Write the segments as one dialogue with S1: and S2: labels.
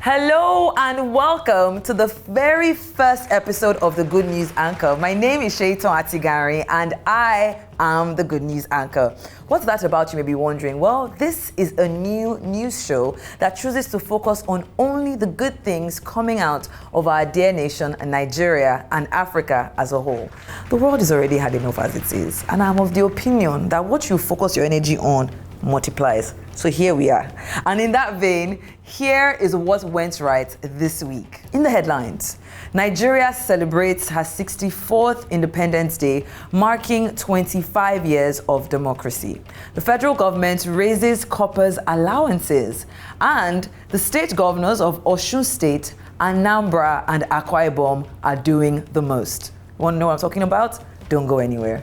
S1: Hello and welcome to the very first episode of the Good News Anchor. My name is Shaiton Atigari and I am the Good News Anchor. What's that about, you may be wondering? Well, this is a new news show that chooses to focus on only the good things coming out of our dear nation, Nigeria, and Africa as a whole. The world is already hard enough as it is, and I'm of the opinion that what you focus your energy on multiplies. So here we are. And in that vein, here is what went right this week. In the headlines, Nigeria celebrates her 64th Independence Day, marking 25 years of democracy. The federal government raises coppers' allowances, and the state governors of Osun State, Anambra, and Akwa Ibom are doing the most. You want to know what I'm talking about? Don't go anywhere.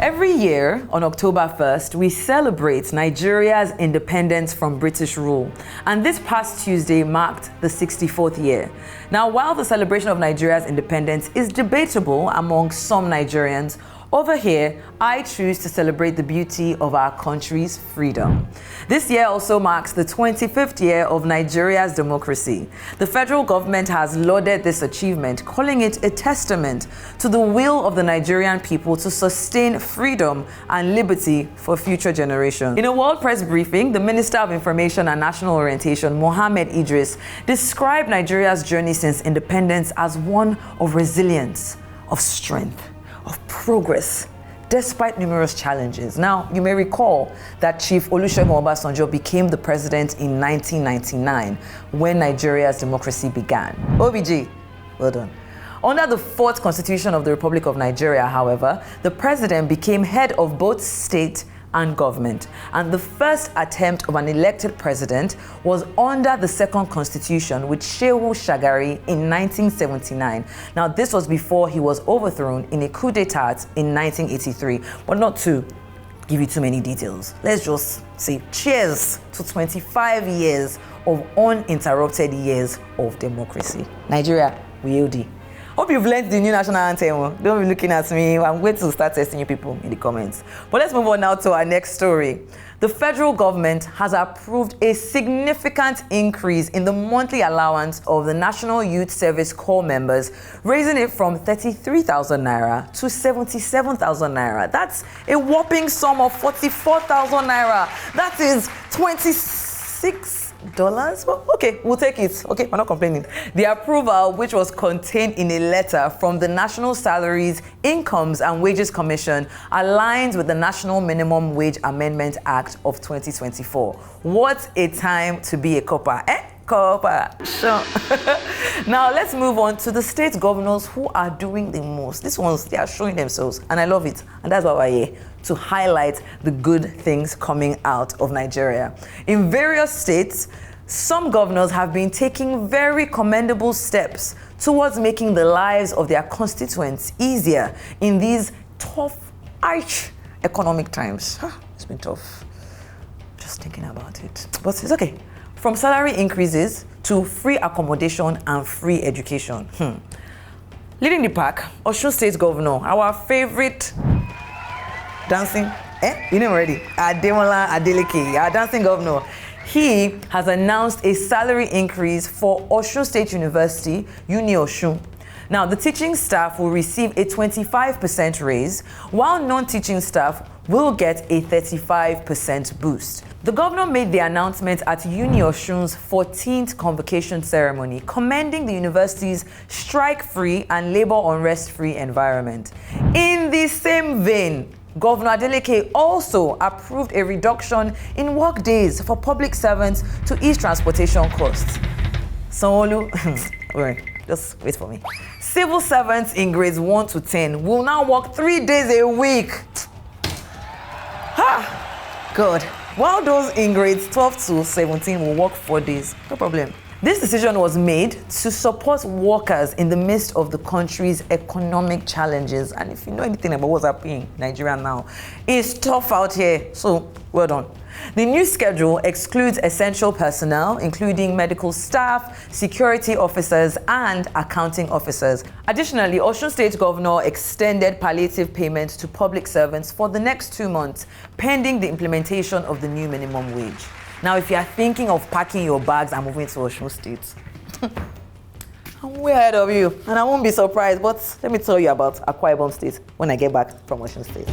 S1: Every year, on October 1st, we celebrate Nigeria's independence from British rule. And this past Tuesday marked the 64th year. Now, while the celebration of Nigeria's independence is debatable among some Nigerians, over here, I choose to celebrate the beauty of our country's freedom. This year also marks the 25th year of Nigeria's democracy. The federal government has lauded this achievement, calling it a testament to the will of the Nigerian people to sustain freedom and liberty for future generations. In a World Press briefing, the Minister of Information and National Orientation, Mohammed Idris, described Nigeria's journey since independence as one of resilience, of strength, of progress, despite numerous challenges. Now, you may recall that Chief Olusegun Obasanjo became the president in 1999 when Nigeria's democracy began. OBG, well done. Under the 4th Constitution of the Republic of Nigeria, however, the president became head of both state and government. And the first attempt of an elected president was under the 2nd Constitution with Shehu Shagari in 1979. Now, this was before he was overthrown in a coup d'etat in 1983. But not to give you too many details, let's just say cheers to 25 years of uninterrupted years of democracy. Nigeria, we OD. Hope you've learned the new national anthem. Don't be looking at me. I'm going to start testing you people in the comments. But let's move on now to our next story. The federal government has approved a significant increase in the monthly allowance of the National Youth Service Corps members, raising it from 33,000 naira to 77,000 naira. That's a whopping sum of 44,000 naira. That is $26. Well, okay, we'll take it. Okay, we're not complaining. The approval, which was contained in a letter from the National Salaries, Incomes and Wages Commission, aligns with the National Minimum Wage Amendment Act of 2024. What a time to be a copper, eh? Copper. Sure. Now, let's move on to the state governors who are doing the most. These ones, they are showing themselves, and I love it. And that's why we're here, to highlight the good things coming out of Nigeria. In various states, some governors have been taking very commendable steps towards making the lives of their constituents easier in these tough, harsh economic times. It's been tough. Just thinking about it. But it's okay. From salary increases to free accommodation and free education. Leading the pack, Osun State Governor, our favorite dancing, you know already, Ademola Adeleke, our dancing governor. He has announced a salary increase for Osun State University, Uni Osun. Now, the teaching staff will receive a 25% raise, while non-teaching staff will get a 35% boost. The governor made the announcement at Uni Osun's 14th convocation ceremony, commending the university's strike-free and labor unrest-free environment. In the same vein, Governor Adeleke also approved a reduction in work days for public servants to ease transportation costs. Sanwo-Olu, wait, just wait for me. Civil servants in grades 1 to 10 will now work 3 days a week. Good. While those in grades 12 to 17 will work 4 days. No problem. This decision was made to support workers in the midst of the country's economic challenges. And if you know anything about what's happening in Nigeria now, it's tough out here. So, well done. The new schedule excludes essential personnel, including medical staff, security officers, and accounting officers. Additionally, Osun State Governor extended palliative payments to public servants for the next 2 months, pending the implementation of the new minimum wage. Now, if you are thinking of packing your bags and moving to Osun State, I'm way ahead of you, and I won't be surprised, but let me tell you about Akwa Ibom State when I get back from Osun State.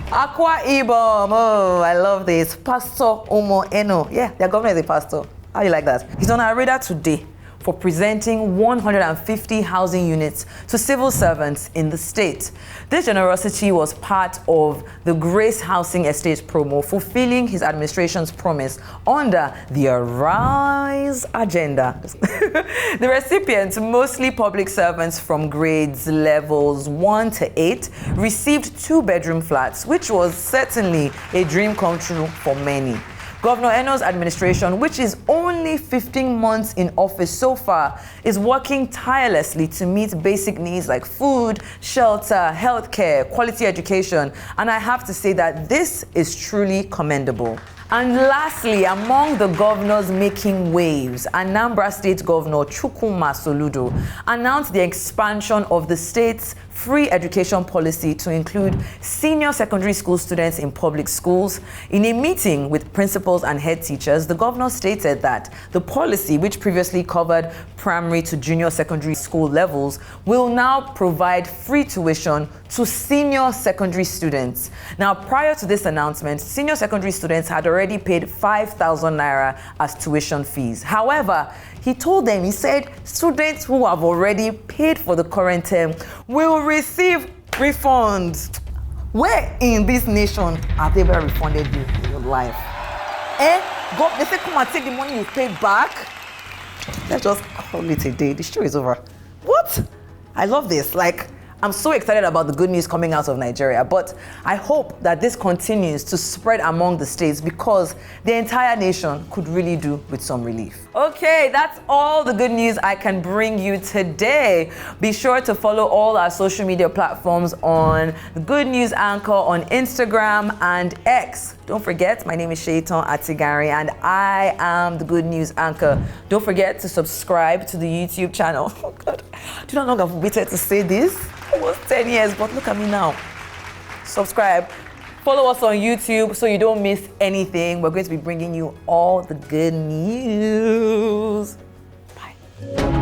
S1: Akwa Ibom, oh, I love this. Pastor Omo Eno, yeah, their governor is a pastor. How do you like that? He's on our radar today for presenting 150 housing units to civil servants in the state. This generosity was part of the Grace Housing Estate promo, fulfilling his administration's promise under the Arise agenda. The recipients, mostly public servants from grades levels 1 to 8, received 2-bedroom flats, which was certainly a dream come true for many. Governor Eno's administration, which is only 15 months in office so far, is working tirelessly to meet basic needs like food, shelter, healthcare, quality education, and I have to say that this is truly commendable. And lastly, among the governors making waves, Anambra State Governor Chukwuma Soludo announced the expansion of the state's free education policy to include senior secondary school students in public schools. In a meeting with principals and head teachers, the governor stated that the policy, which previously covered primary to junior secondary school levels, will now provide free tuition to senior secondary students. Now, prior to this announcement, senior secondary students had already paid 5,000 naira as tuition fees. However, he told them, he said, students who have already paid for the current term will receive refunds. Where in this nation have they ever refunded you in your life? God, they say, come and take the money you paid back. Let's just call it a day. The show is over. What? I love this. I'm so excited about the good news coming out of Nigeria, but I hope that this continues to spread among the states because the entire nation could really do with some relief. Okay, that's all the good news I can bring you today. Be sure to follow all our social media platforms on the Good News Anchor on Instagram and X. Don't forget, my name is Shaitan Atigari and I am the Good News Anchor. Don't forget to subscribe to the YouTube channel. Oh God, do you know how long I've waited to say this? Almost 10 years, but look at me now. Subscribe. Follow us on YouTube so you don't miss anything. We're going to be bringing you all the good news. Bye.